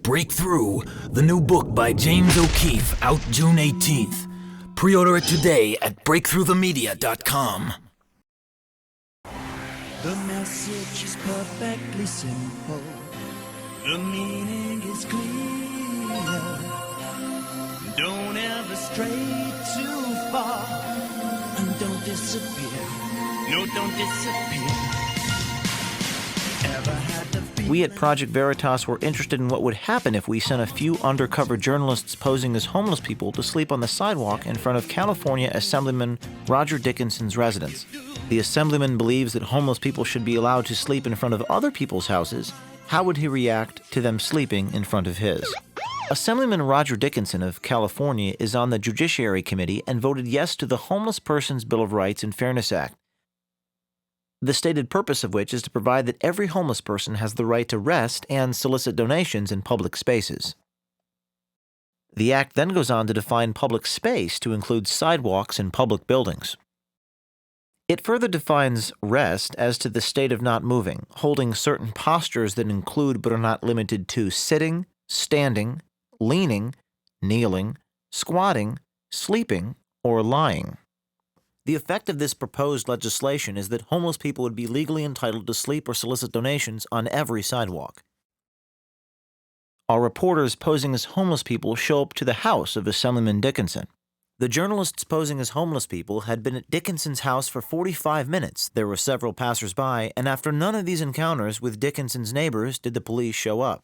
Breakthrough, the new book by James O'Keefe, out June 18th. Pre-order it today at breakthroughthemedia.com. The message is perfectly simple. The meaning is clear. Don't ever stray too far. And don't disappear. No, don't disappear. Ever had the feeling? We at Project Veritas were interested in what would happen if we sent a few undercover journalists posing as homeless people to sleep on the sidewalk in front of California Assemblyman Roger Dickinson's residence. The Assemblyman believes that homeless people should be allowed to sleep in front of other people's houses. How would he react to them sleeping in front of his? Assemblyman Roger Dickinson of California is on the Judiciary Committee and voted yes to the Homeless Persons Bill of Rights and Fairness Act, the stated purpose of which is to provide that every homeless person has the right to rest and solicit donations in public spaces. The act then goes on to define public space to include sidewalks and public buildings. It further defines rest as to the state of not moving, holding certain postures that include but are not limited to sitting, standing, leaning, kneeling, squatting, sleeping, or lying. The effect of this proposed legislation is that homeless people would be legally entitled to sleep or solicit donations on every sidewalk. Our reporters posing as homeless people show up to the house of Assemblyman Dickinson. The journalists posing as homeless people had been at Dickinson's house for 45 minutes. There were several passers-by, and after none of these encounters with Dickinson's neighbors did the police show up.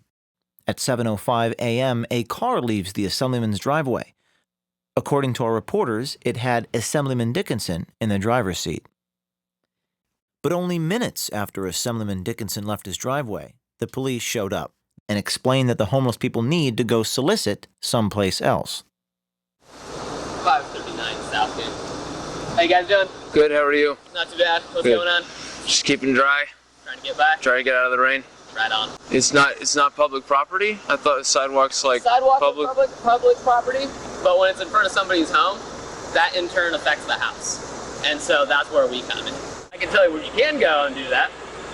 At 7:05 a.m., a car leaves the Assemblyman's driveway. According to our reporters, it had Assemblyman Dickinson in the driver's seat. But only minutes after Assemblyman Dickinson left his driveway, the police showed up and explained that the homeless people need to go solicit someplace else. 539 Southgate. How you guys doing? Good, how are you? Not too bad. What's Good. going on? Just keeping dry. Trying to get by? Trying to get out of the rain. Right on. It's not public property? I thought the sidewalks like Sidewalk public. is public property, but when it's in front of somebody's home, that in turn affects the house. And so that's where we come in. I can tell you where you can go and do that.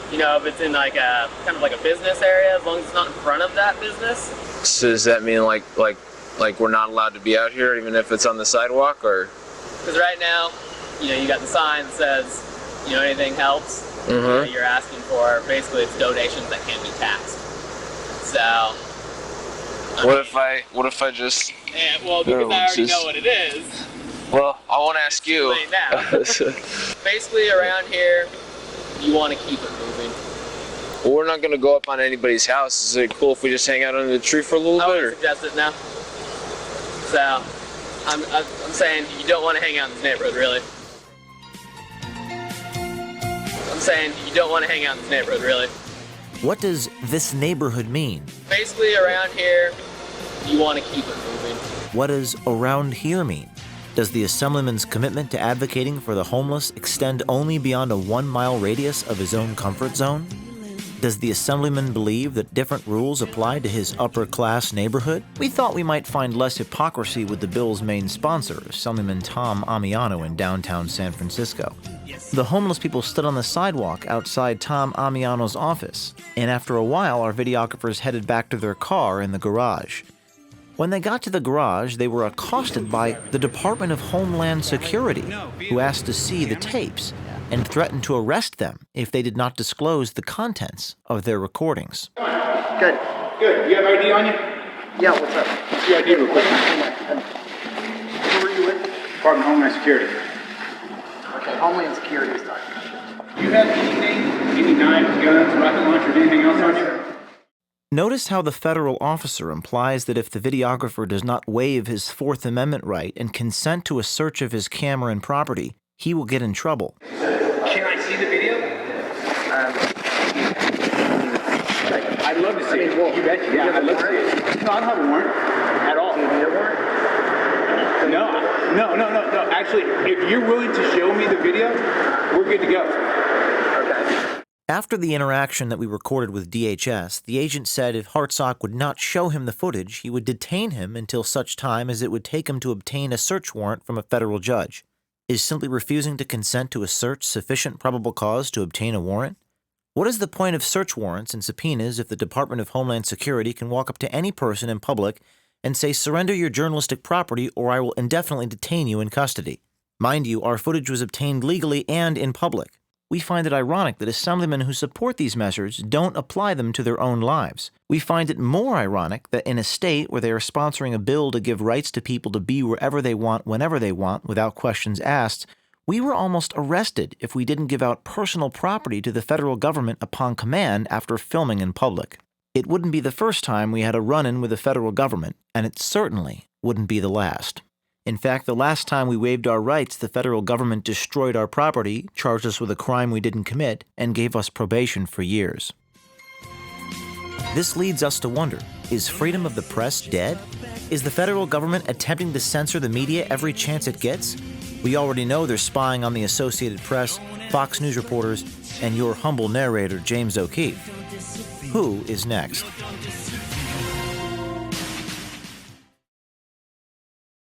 You know, if it's in like a kind of like a business area, as long as it's not in front of that business. So does that mean like we're not allowed to be out here even if it's on the sidewalk, or? Because right now, you know, you got the sign that says, you know, anything helps. You know, you're asking for basically it's donations that can't be taxed. So. What if I just? Yeah, well, because I already know what it is. Well, I won't ask you. Now. Basically, around here, you want to keep it moving. Well, we're not going to go up on anybody's house. Is it cool if we just hang out under the tree for a little bit? I would suggest it now. So, I'm saying you don't want to hang out in this neighborhood, really. I'm saying you don't want to hang out in this neighborhood, really. What does this neighborhood mean? Basically, around here, you want to keep it moving. What does around here mean? Does the Assemblyman's commitment to advocating for the homeless extend only beyond a 1-mile radius of his own comfort zone? Does the Assemblyman believe that different rules apply to his upper-class neighborhood? We thought we might find less hypocrisy with the bill's main sponsor, Assemblyman Tom Amiano in downtown San Francisco. The homeless people stood on the sidewalk outside Tom Amiano's office, and after a while, our videographers headed back to their car in the garage. When they got to the garage, they were accosted by the Department of Homeland Security, who asked to see the tapes and threatened to arrest them if they did not disclose the contents of their recordings. Good. Good. You have ID on you? Yeah, what's up? What's your ID real quick? Who are you with? Department of Homeland Security. Okay, Homeland Security is done. You have anything, any knives, guns, rocket launchers, anything else on you? Notice how the federal officer implies that if the videographer does not waive his Fourth Amendment right and consent to a search of his camera and property, he will get in trouble. Can I see the video? I'd love to see it. You bet you. Yeah, I'd love to see it. No, I don't have a warrant at all. Do you need a warrant? No. Actually, if you're willing to show me the video, we're good to go. Okay. After the interaction that we recorded with DHS, the agent said if Hartsock would not show him the footage, he would detain him until such time as it would take him to obtain a search warrant from a federal judge. Is simply refusing to consent to a search sufficient probable cause to obtain a warrant? What is the point of search warrants and subpoenas if the Department of Homeland Security can walk up to any person in public and say, surrender your journalistic property or I will indefinitely detain you in custody? Mind you, our footage was obtained legally and in public. We find it ironic that assemblymen who support these measures don't apply them to their own lives. We find it more ironic that in a state where they are sponsoring a bill to give rights to people to be wherever they want, whenever they want, without questions asked, we were almost arrested if we didn't give out personal property to the federal government upon command after filming in public. It wouldn't be the first time we had a run-in with the federal government, and it certainly wouldn't be the last. In fact, the last time we waived our rights, the federal government destroyed our property, charged us with a crime we didn't commit, and gave us probation for years. This leads us to wonder, is freedom of the press dead? Is the federal government attempting to censor the media every chance it gets? We already know they're spying on the Associated Press, Fox News reporters, and your humble narrator, James O'Keefe. Who is next?